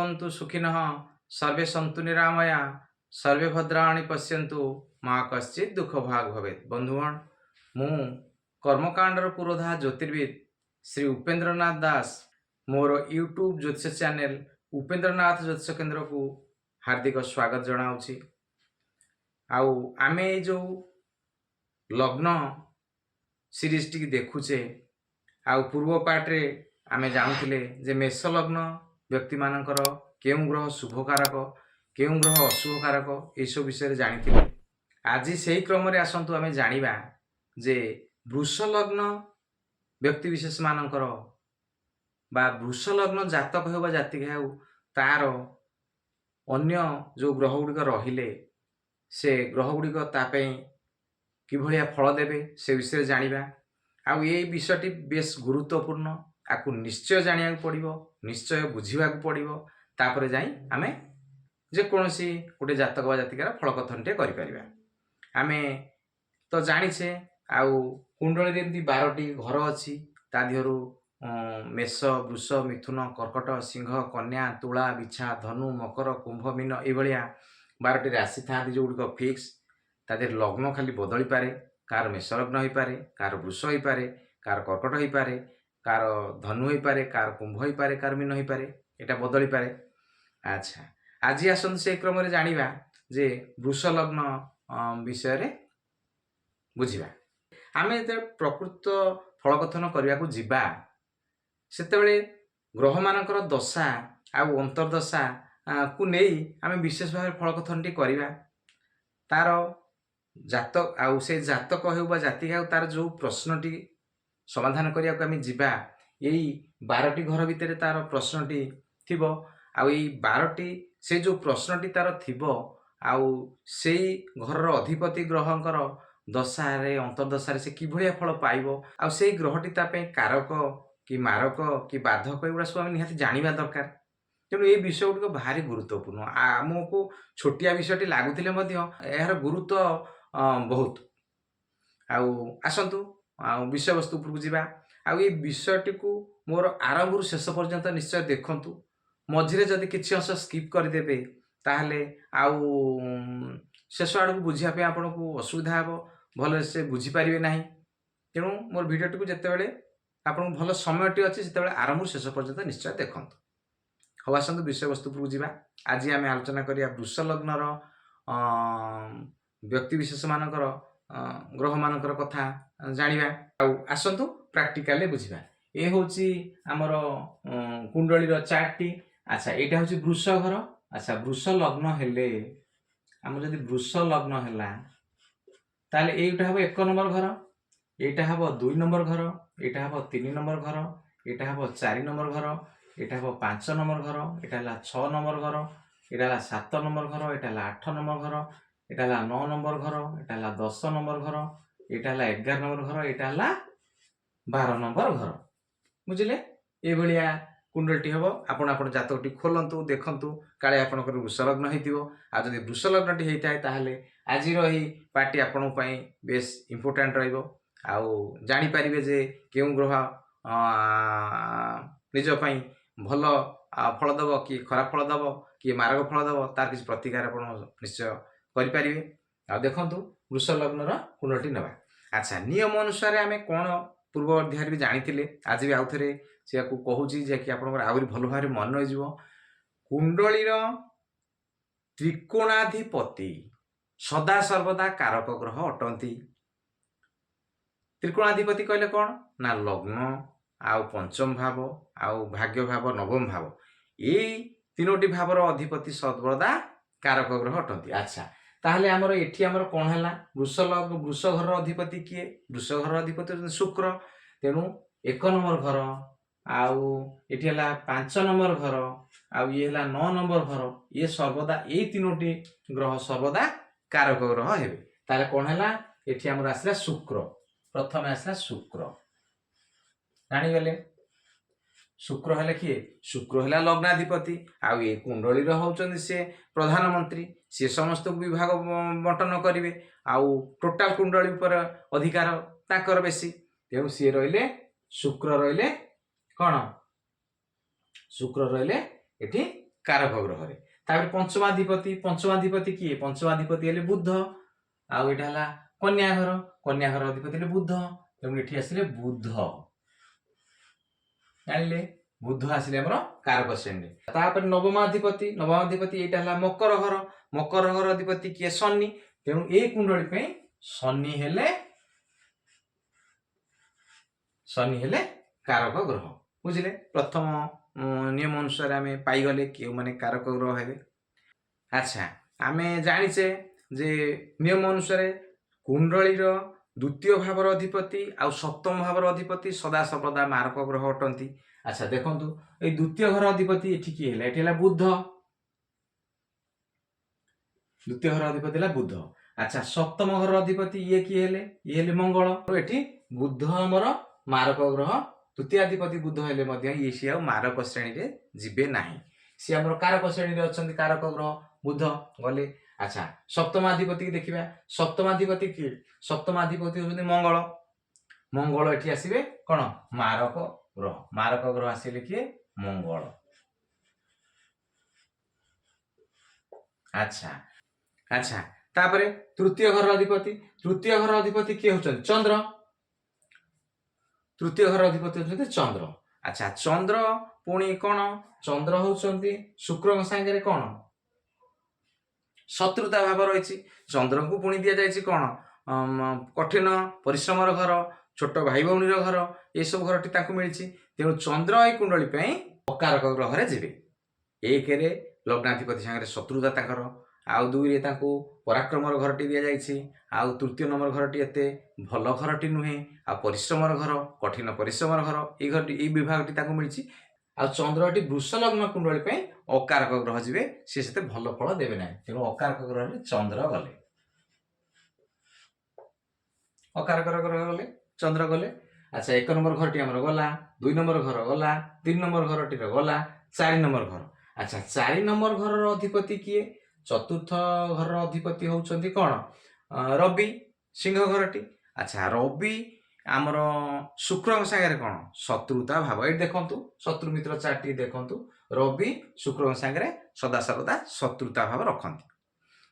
भवन्तु सुखिनः सर्वे सन्तु निरामया सर्वे भद्राणि पश्यन्तु मा कश्चित् दुःख भाग भवेत्। बंधुगण मु कर्मकांडर पुरोधा ज्योतिर्विद श्री उपेंद्र नाथ दास मोर यूट्यूब ज्योतिष चैनल उपेंद्र नाथ ज्योतिष केन्द्र को हार्दिक स्वागत जनाऊँगी। आउ आमे जो लग्न सीरीज टी देखुचे आउ पूर्व पार्टे आमे जानथिले जे मेष लग्न व्यक्ति मानकर केउं ग्रह शुभकारक केउं ग्रह अशुभकारक ए सब विषय जानिथिले। आज से क्रम रे आसंतु आमे जानिबा जे वृष लग्न व्यक्ति विशेष मानकर बा वृष लग्न जातक हो बा जातिका हो तार अन्य जो ग्रह गुड़िक रहिले से ग्रह गुड़िक तापे किभलिया फल देबे से विषय जानिबा। आउ ये विषयटी बेस गुरुत्वपूर्ण आकु निश्चय जानिया पड़िबो निश्चय बुझिबा पड़िबो तापर जाई आमे जे कोनोसी गोटे जातक बा जातिकार फल कथनटे करि परिबा। आमे तो जानिछे आउ कुंडली रे एमती 12टी घर अछि ता दिहरु मेष वृष मिथुन कर्कट सिंह कन्या तुला बिछा धनु मकर कुंभ मीन ए भलिया 12टी राशि थांती जो गुडिक फिक्स ता देर लग्न खाली बदली पारे कार मेष लग्न होई पारे कार वृष होई पारे कार कर्कट होई पारे कार धनु होई पारे कार कुंभ होई पारे कार मीन होई पारे एटा बदली पारे। अच्छा आज आसन से क्रम रे जानिबा जे वृष लग्न विषय रे बुझिबा। आमे जे प्रकृत फलकथन करबा को जिबा सेतेबेले ग्रह मानकर दशा आउ अंतर्दशा को नेई आमे विशेष भाव फलकथन टी करबा। तार जातक आउ से जातक हो बा जातिका हो तार जो प्रश्नटी समाधान करिया को आमे जिबा एई 12टी घर भितर तार प्रश्नटी थिबो आउ एई 12टी से जो प्रश्नटी तार थिबो आउ सेई घरर अधिपति ग्रहंकर दशा रे अंतर्दशा रे से किभलिया फल पाइबो आउ सेई ग्रहटी ता पे कारक कि मारक कि बाधक एगुड़ा सब आमे निहाती जानिबा दरकार। तेणु ये विषय गुड़िक भारी गुरुत्वपूर्ण आमको छोटिया विषयटी लगुले यार गुरुत्व बहुत। आसतु विषय वस्तु उपरकू जावा आउ ये विषयटी को मोर आरंभ शेष पर्यंत निश्चय देखंतु मझिरे जदि किछि अंश स्किप करदेबे ताहले आउ शेष आड़ को बुझिया पे आपन को असुविधा हेबो भले से बुझी पारिबे नाही। तेणु मोर भिडियोटी को जेतेबेले आपन भल समयटी अछि सेतेबेले आरंभ शेष पर्यंत निश्चय देखंतु। हौ आसतु विषय वस्तु उपरकू जावा। आज आमे आलोचना करिया वृष लग्नर व्यक्ति विशेष मानकर ग्रह मानकर कथा जानिबा। आउ आसतु प्रैक्टिकली बुझिबा। ए होची हमर कुंडलीर चार्टटी। अच्छा एटा होची वृष घर। अच्छा वृष लग्न हेले हम जदि वृष लग्न हैला ताले एटा हबो 1 नंबर घर एटा हबो 2 नंबर घर एटा हबो 3 नंबर घर एटा हबो 4 नंबर घर एटा हबो 5 नंबर घर एटा हला 6 नंबर घर एटा हला 7 नंबर घर एटा हला 8 नंबर घर एटा हला 9 नंबर घर एटा हला 10 नंबर घर एटा हला 11 नंबर घर एटा हला 12 नंबर घर। बुझिले ए भलिया कुंडलटी हबो आपण आपण जातकटी खोलंतु देखंतु काले आपनकर वृष लग्न हेतिबो। आ जदि वृष लग्नटी हेइताय ताहले आजि रही पार्टी आपण पई बेस इंपोर्टेंट रहइबो। आउ जानि परिबे जे केउ ग्रह निज पई भल फल दबो कि खराब फल दबो कि मारक फल दबो तार किछ प्रतिकार आपण निश्चय करि परिबे। आ देखंतु वृष लग्नर कुंडलटी नबा। अच्छा नियम अनुसार आमे कोन पूर्व अध्याय भी जानिथिले आज भी आउथरे से को कहूची जे कि आपनकर आउरी भल भारे मन रहि जिवो। कुंडलीर त्रिकोणाधिपति सदा सर्वदा कारक ग्रह अटंती। त्रिकोणाधिपति कहले कोन ना लग्न आउ पंचम भाव आउ भाग्य भाव नवम भाव ए तीनोटी भावर अधिपति सर्वदा कारक ग्रह अटंती। अच्छा ताहले हमर एठी हमर कोन हला वृष घर अधिपति किए वृष घर अधिपति शुक्र। तेणु 1 नंबर घर आउ एठी हला 5 नंबर घर आउ ये हला 9 नंबर घर ये सर्वदा ए तीनोटी ग्रह सर्वदा कारक ग्रह हेबे। ताले कोन हला एठी हमर आसला शुक्र प्रथम आसला शुक्र जानि गेले। शुक्र हेले किए शुक्र हेला लग्नाधिपति आउ ये कुंडली होउचंदी से प्रधानमंत्री से समस्त विभाग बंटन करिवे आउ टोटाल कुंडली पर अधिकार ताकर बेसी। तेणु सी रहिले शुक्र रहिले कोन शुक्र रहिले एठी कारक ग्रह रे तापर पंचमाधिपति किए पंचमाधिपति हेले बुध आउ एटा हला कन्या घर अधिपति हेले बुध तेणु एठी आसिले बुध जानिले बुध आसिले हमर कारक श्रेणी तापर नवमाधिपति एटा हला मकर घर अधिपति किए शनि तेणु ए कुंडली पे शनि हेले कारक ग्रह बुझिले प्रथम नियम अनुसार आमे पाइगले केउ माने कारक ग्रह हेबे। अच्छा आमे जानिचे जे नियम अनुसार कुंडली रो द्वितीय भावर अधिपति आ सप्तम भावर अधिपति सदा सर्वदा मारक ग्रह अटंती। अच्छा देखंतु ए द्वितीय घर अधिपति एठी की हेला एठी हेला बुध द्वितीय घर अधिपति हेला बुध। अच्छा सप्तम घर अधिपति ये की हेले मंगल एठी बुध हमर मारक ग्रह तृतीय अधिपति बुध हेले मध्य ये सी मारक श्रेणी रे जिबे नाही सी हमर कारक श्रेणी रे अछंती कारक ग्रह बुध गले। अच्छा सप्तमाधिपति की देखिबा सप्तमाधिपति होउछन्ती मंगल एठी आसीबे कोन मारक ग्रह आसीले किए मंगल। अच्छा अच्छा तापरे तृतीय घर अधिपति किए होउछन्ती चंद्र तृतीय घर अधिपति होउछन्ती चंद्र। अच्छा चंद्र पुणी कोन चंद्र होउछन्ती शुक्र संगे कोन शत्रुता भाव रही चंद्र को पुणी दि जाइए कौन कठिन परिश्रम घर छोट भाई भौणी घर ये सब घर मिली तेणु चंद्र ए कुंडली अकारक ग्रह रे जीवे एक लग्नाधिपति सागर शत्रुता तक आउ दुई पराक्रम घरटी दि जाइए आउ तृतीय नंबर घरटी एते भल घरटी नुहे आ परिश्रम घर कठिन परिश्रम घर ये घरटी विभागटी मिली आ चंद्रटी वृष लग्न कुंडली अकारक ग्रह जीवे सी से भल फल देवे ना तेणु अकारक ग्रह चंद्र गले अकारक ग्रह गले चंद्र गले। अच्छा एक नंबर घरटी आमर गला दुई नंबर घर गला तीन नंबर घरटी गला चार नंबर घर। अच्छा चार नंबर घर अधिपति किए चतुर्थ घर अधिपति होउछन्ती कोन रवि सिंह घरटी। अच्छा रवि आमर शुक्र संगे कौन शत्रुता भाव ये देखु शत्रु मित्र चार्टी देखु रवि शुक्र संगे सदा सर्वदा शत्रुता भाव रखती।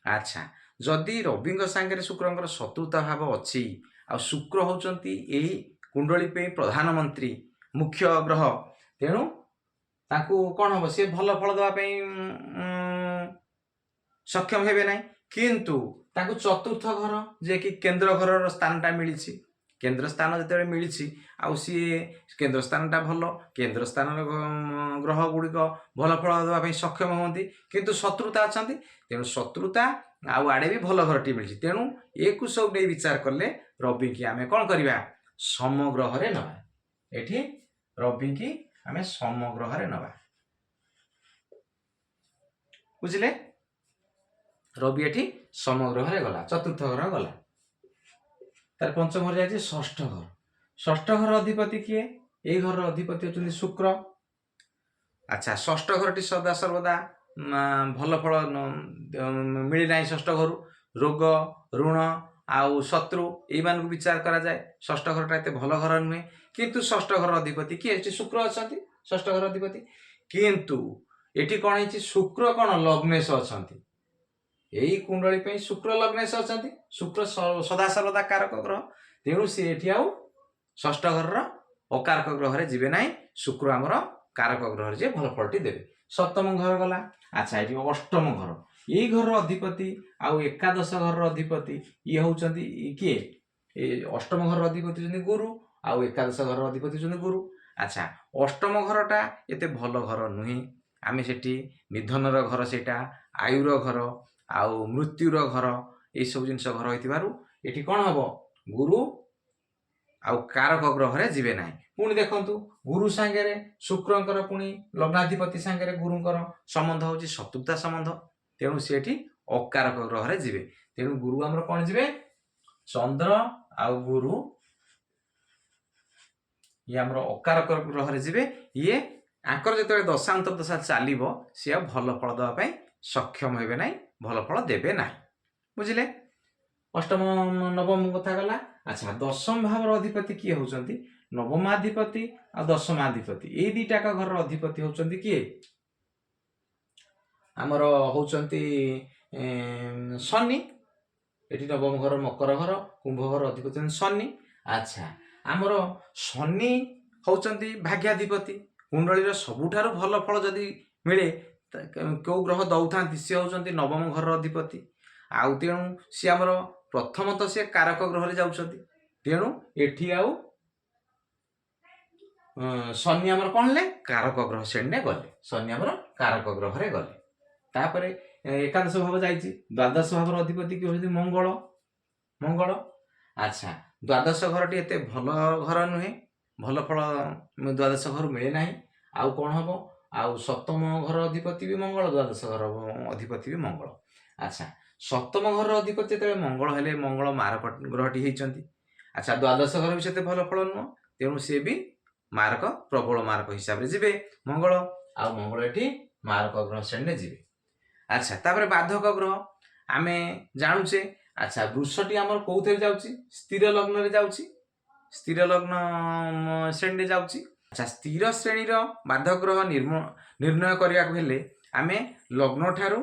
अच्छा जदि रवि संगे शुक्र शत्रुता भाव अच्छी आ शुक्र होउछन्ती एही कुंडली पे प्रधानमंत्री मुख्य ग्रह तेणु ताकू कौन हम सी भल फल देवाई सक्षम हेबे नहीं किंतु ताकू चतुर्थ घर जे कि केंद्र घर स्थानटा मिली केंद्र स्थान जो मिली सी केंद्र स्थानटा भल केंद्र स्थान ग्रह गुड़िक भल फल देवाई सक्षम होती किंतु शत्रुता अच्छा तेणु शत्रुता आउ आड़े भी भल घरटी मिली तेणु एक सब नहीं विचार कले रवि की आम कौन करवा समग्रह रे नवा एठी रवि की आम समग्रह रे नवा बुझिले रवि एठी समग्रह रे गला चतुर्थ घर गला तार पंचम घर जाए षष्ठ घर अधिपति किए ये घर अधिपति होती शुक्र। अच्छा षष्ठ घरटी सदा सर्वदा भल फल मिली ना षष्ठ घर रोग ऋण आउ शत्रु ये विचार करा जाए षष्ठ घरटा एते भल घर नुहे किंतु षष्ठ घर अधिपति किए शुक्र अच्छा षष्ठ घर अधिपति किंतु एटी कौन है शुक्र कौन लग्नेश अच्छा यही कुंडली पे शुक्र लग्नेश अच्छा शुक्र सदा सर्वदा कारक ग्रह तेणु सी एठी आउ षष्ठ घर अकारक ग्रह रे जीवे ना शुक्र आमर कारक ग्रह जे भल फलटी देवे। सप्तम घर गला। अच्छा ये अष्टम घर यही घर अधिपति आउ एकादश घर अधिपति ये होउछन्ती किए अष्टम घर अधिपति होउछन्ती गुरु आउ एकादश घर अधिपति होउछन्ती गुरु। अच्छा अष्टम घरटा एते भल घर नुहे आमे सेठी निधनर घर सेटा आयुर घर आउ मृत्युर घर ये सब जिनस घर होइतिबारु एठी कोन हबो गुरु आउ कारक ग्रह रे जीवे नाही। पुणी देखंतु गुरु सांगेरे शुक्रंकर पुणी लग्नाधिपति सांगेरे गुरुंकर संबंध होची शत्रुता संबंध तेणु सेठी अकारक ग्रह रे जीवे तेणु गुरु हमर कोन जीवे चंद्र आउ गुरु ये हमर अकारक ग्रह रे जीवे ये आकर जतरे दशांतर दशा चलिबो से भल फल देबा पई सक्षम हेबे नाही भल फल देबे नाही बुझिले। अष्टम नवम कथा गला। अच्छा दशम भावर अधिपति किए होउछन्ती नवमाधिपति आ दशमाधिपति ये दीटा का घर अधिपति होउछन्ती किए आमर होउचंती शनि, एटी नवम घर मकर घर, कुंभ घर अधिपति शनि। अच्छा, आमर शनि होउचंती भाग्याधिपति। कुंडलीर सबुठारु भल फल जदि मिले क्यों ग्रह दौथांती सी होउचंती नवम घर अधिपति। आउ तेणु सी आमर प्रथम तो सी कारक ग्रह जाउछंती, तेणु एठी आउ शनि आमर कौन ले कारक ग्रह श्रेणी गले, शनि आमर कारक ग्रह रे गले। तापरे एकादश भाव जाइछि, द्वादश भावर अधिपति कि होउछंती मंगल, मंगल। अच्छा, द्वादश घरटी एते भल घर नुहे, भल फल द्वादश घर मिले नाही। आउ कौन हबो, आउ सप्तम घर अधिपति भी मंगल, द्वादश घर अधिपति भी मंगल। अच्छा, सप्तम घर अधिपति जेते मंगल हेले, मंगल मारक ग्रहटी हेइचंती। अच्छा, द्वादश घर भी सेते भल फल नुह, तेणु से भी मारक प्रबल मारक हिसाब रे जिबे मंगल। आउ मंगल एठी मारक ग्रह श्रेणी जिबे। अच्छा, तापर बाधक ग्रह आमे जानुचे। अच्छा, वृषटी आमर कोउथे जाउची, स्थिर लग्न रे जाउची, स्थिर लग्न श्रेणी रे जाउची। अच्छा, स्थिर श्रेणी रो बाधक ग्रह निर्णय करिया हेले आमे लग्न ठारू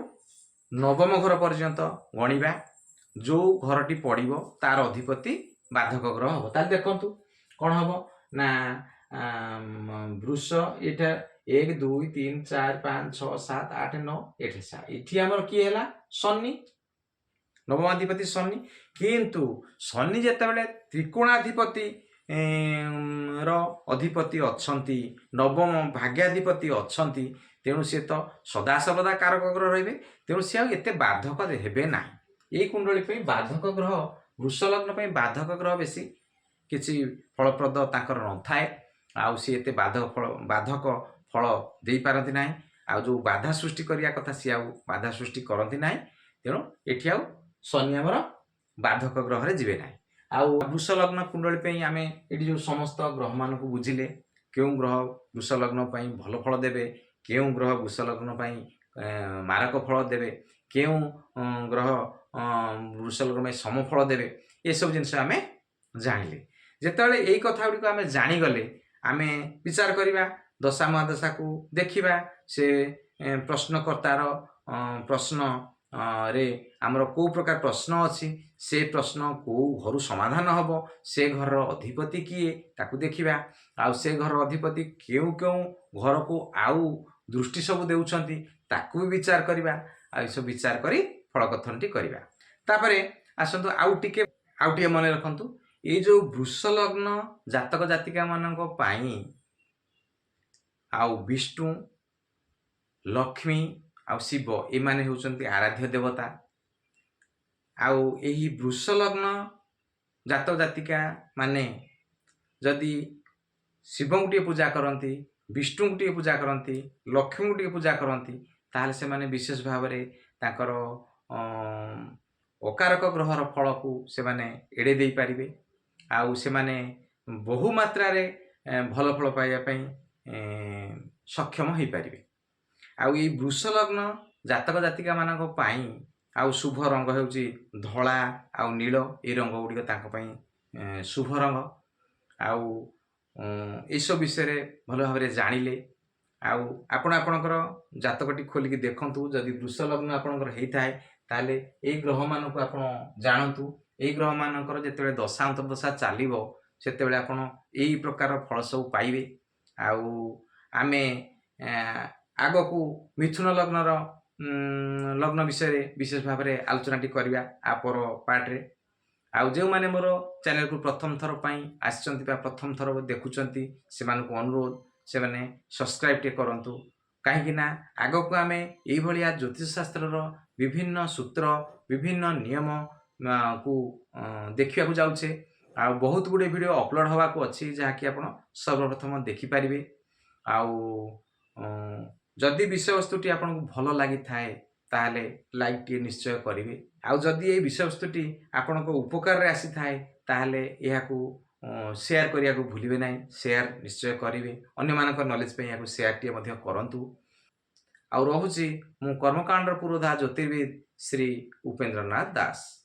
नवम घर पर्यंत गणिबा। जो घरटी पड़िबो तार अधिपति बाधक ग्रह हबो। ताल देखंतु कोन हबो ना वृष एटा 1 2 3 4 5 6 7 8 9 एठी हमर की हैला शनि, नवमाधिपति शनि। किंतु शनि जेतेबेले त्रिकोणाधिपति रो अधिपति अछंती, नवम भाग्याधिपति अछंती, तेणु से तो सदा सर्वदा कारक ग्रह रहिबे, तेणु से एते बाधक हेबे नाही। एई कुंडली पे बाधक ग्रह, वृष लग्न पे बाधक ग्रह बेसी किछि फलप्रद ताकर न थाए। आउ सी एते बाधक फल देई पारती नाही। आउ जो बाधा सृष्टि करिया कथा सी आउ बाधा सृष्टि करती नाही, तेणु एठी आउ शनि हमर बाधक ग्रह रे जिबे नाही। आउ वृष लग्न कुंडली पे आमे एठी जो समस्त ग्रह मान को बुझिले, केउ ग्रह वृष लग्न पई भल फल देबे, केउ ग्रह वृष लग्न पई मारक फल देबे, केउ ग्रह वृष लग्न में सम फल देबे, ए सब जिंस आमे जानिले। जेतेबेले एई कथा गुडी को आमे जानि गले, आमे विचार करिबा, दशा महादशा को देखिबा, से प्रश्नकर्तार प्रश्न रे आमर को प्रकार प्रश्न अछि, से प्रश्न को घर समाधान हबो, से घर अधिपति किए ताकू देखिबा। आउ से घर अधिपति केउ केउ घर को आउ दृष्टि सब देउछंती ताकू भी विचार करिबा। आ सब विचार करी फल कथनटी करिबा। तापरे आसंतु आउ टिके मने रखंतु, ए जो वृष लग्न जातक जातिका मानक पाई आउ विष्णु, लक्ष्मी आउ शिव ए माने होउचंती आराध्य देवता। आउ एही वृष लग्न जातक जातिका माने जदि शिव को पूजा करती, विष्णु को पूजा करती, लक्ष्मी को पूजा करती, ताहले से माने विशेष भाव रे ताकर अकारक ग्रहर फल को से माने एड़े दे पारिबे। आउ से माने बहु मात्रा रे भल फल पाइबा पई सक्षम होई पारिबे। आउ ई वृष लग्न जातक जातिका मानक पाई आउ शुभ रंग हेउची धला आउ नील, ए रंग गुडी तांको पई शुभ रंग। आउ एसब विषय रे भल भाव रे जानिले, आउ आपणकर जातकटी खोलिकी देखंतु, जदि वृष लग्न आपणकर हेइथाय ताले ए ग्रह मान को आपण जानतु। ए ग्रह मानकर जेतेबेले दशा अंतर्दशा चलिबो सेतेबेले आपण एई प्रकार फल सब पाइबे। आउ आमे आगो को मिथुन लग्नर लग्न विषय रे विशेष भाव रे आलोचनाटी करिया आपर पार्ट रे। आउ जो माने मोर चैनल को प्रथम थर पई आछंती बा प्रथम थर देखुचंती, से मान को अनुरोध से माने सब्सक्राइब टे करंतु। काहे कि ना आगो को आमे एई भलिया ज्योतिष शास्त्र रो विभिन्न सूत्र, विभिन्न नियम को देखिया को जाउछे। आ बहुत गुडे वीडियो अपलोड हवा को अछि, जहा कि आपण सर्वप्रथम देखि पारिबे। आउ जदि विषय वस्तुटी आपन को भलो लागि थाए ताहले लाइक टी निश्चय करिवे। आउ जदि ए विषय वस्तुटी आपन को उपकार रे आसी थाए ताहले एहा को शेयर करिया को भूलिबे नाही, शेयर निश्चय करिवे। अन्य मानक नॉलेज पे एहा को शेयर टी मध्ये करंतु। आउ रहुची मु कर्मकांडर पुरोधा ज्योतिर्विद श्री उपेंद्र नाथ दास।